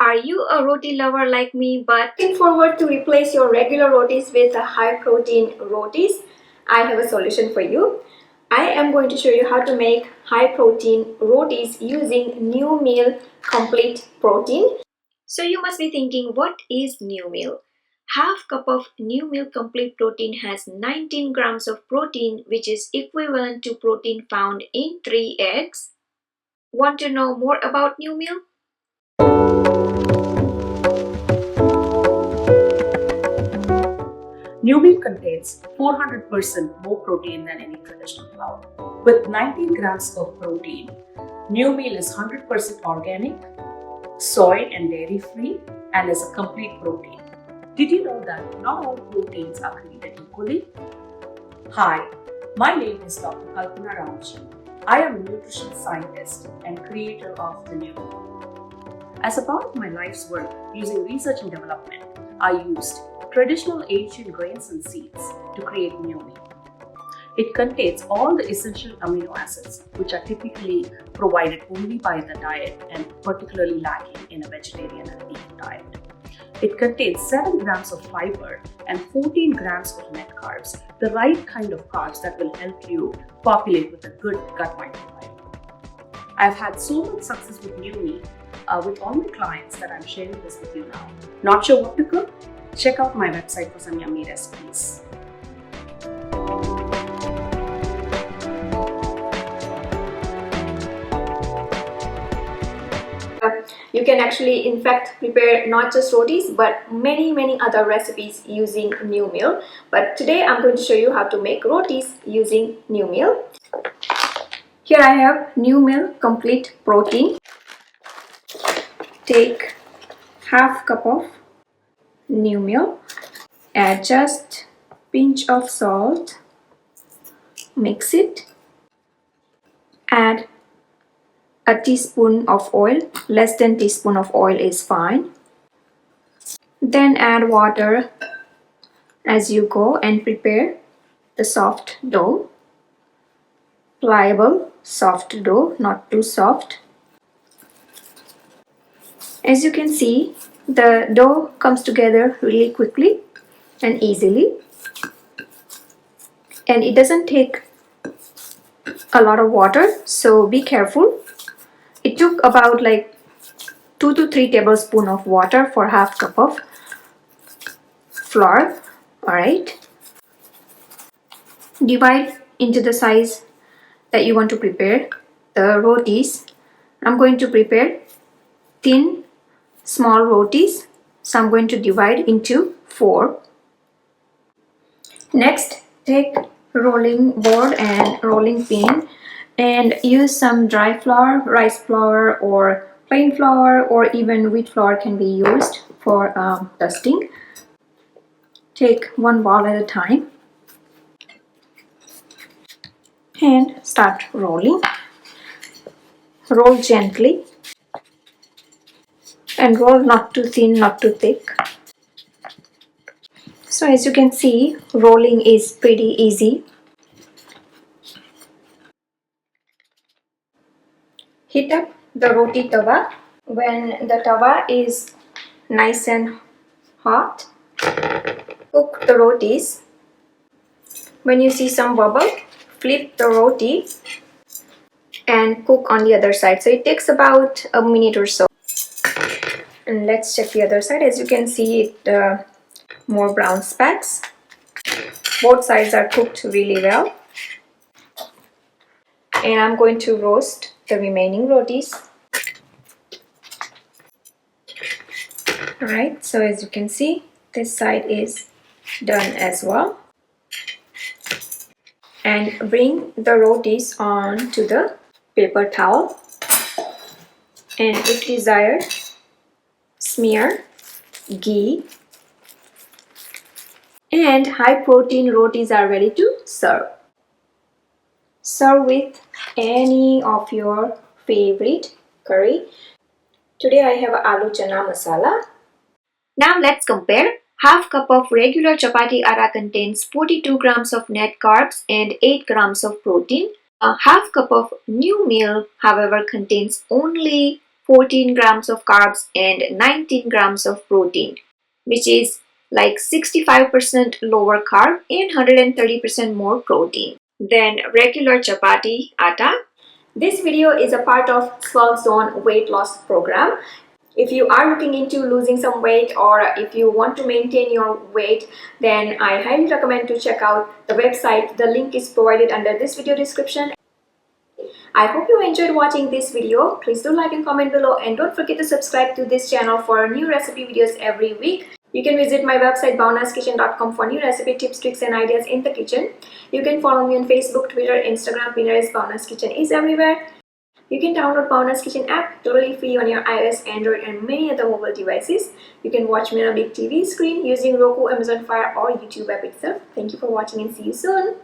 Are you a roti lover like me but looking forward to replace your regular rotis with a high protein rotis? I have a solution for you. I am going to show you how to make high protein rotis using New Meal Complete Protein. So you must be thinking, what is New Meal? Half cup of New Meal Complete Protein has 19 grams of protein, which is equivalent to protein found in 3 eggs. Want to know more about New Meal? New meal contains 400% more protein than any traditional flour. With 19 grams of protein, new meal is 100% organic, soy and dairy free, and is a complete protein. Did you know that not all proteins are created equally? Hi, my name is Dr. Kalpana Ramji. I am a nutrition scientist and creator of the New Meal. As a part of my life's work using research and development, I used traditional Asian grains and seeds to create New Meal. It contains all the essential amino acids which are typically provided only by the diet and particularly lacking in a vegetarian and vegan diet. It contains 7 grams of fiber and 14 grams of net carbs, the right kind of carbs that will help you populate with a good gut microbiome. I've had so much success with New Meal with all my clients that I'm sharing this with you now. Not sure what to cook? Check out my website for some yummy recipes. You can actually in fact prepare not just rotis but many other recipes using New Meal. But today I'm going to show you how to make rotis using New Meal. Here I have New Meal Complete Protein. Take half cup of New Meal, add just pinch of salt, mix it, add a teaspoon of oil, less than teaspoon of oil is fine. Then add water as you go and prepare the soft dough. Pliable, soft dough, not too soft. As you can see, the dough comes together really quickly and easily. And it doesn't take a lot of water, so be careful. It took about like 2 to 3 tablespoons of water for half cup of flour. Alright. Divide into the size that you want to prepare the rotis. I'm going to prepare thin small rotis, so I'm going to divide into 4. Next, take rolling board and rolling pin and use some dry flour, rice flour or plain flour, or even wheat flour can be used for dusting. Take one ball at a time and start rolling. Roll gently and roll not too thin, not too thick. So as you can see, rolling is pretty easy. Heat up the roti tawa. When the tawa is nice and hot, cook the rotis. When you see some bubble, flip the roti and cook on the other side. So it takes about a minute or so. And let's check the other side. As you can see, more brown specks. Both sides are cooked really well. And I'm going to roast the remaining rotis. Alright, so as you can see, this side is done as well. And bring the rotis on to the paper towel. And if desired, smear ghee. And high protein rotis are ready to serve. Serve with any of your favorite curry. Today I have aloo chana masala. Now let's compare. Half cup of regular chapati atta contains 42 grams of net carbs and 8 grams of protein. A half cup of New Meal, however, contains only 14 grams of carbs and 19 grams of protein, which is like 65% lower carb and 130% more protein than regular chapati atta. This video is a part of Swell Zone weight loss program. If you are looking into losing some weight or if you want to maintain your weight, then I highly recommend to check out the website. The link is provided under this video description. I hope you enjoyed watching this video. Please do like and comment below, and don't forget to subscribe to this channel for new recipe videos every week. You can visit my website bhavnaskitchen.com for new recipe tips, tricks and ideas in the kitchen. You can follow me on Facebook, Twitter, Instagram, Pinterest. Bhavna's Kitchen is everywhere. You can download Bhavna's Kitchen app totally free on your iOS, Android and many other mobile devices. You can watch me on a big TV screen using Roku, Amazon Fire or YouTube app itself. Thank you for watching and see you soon.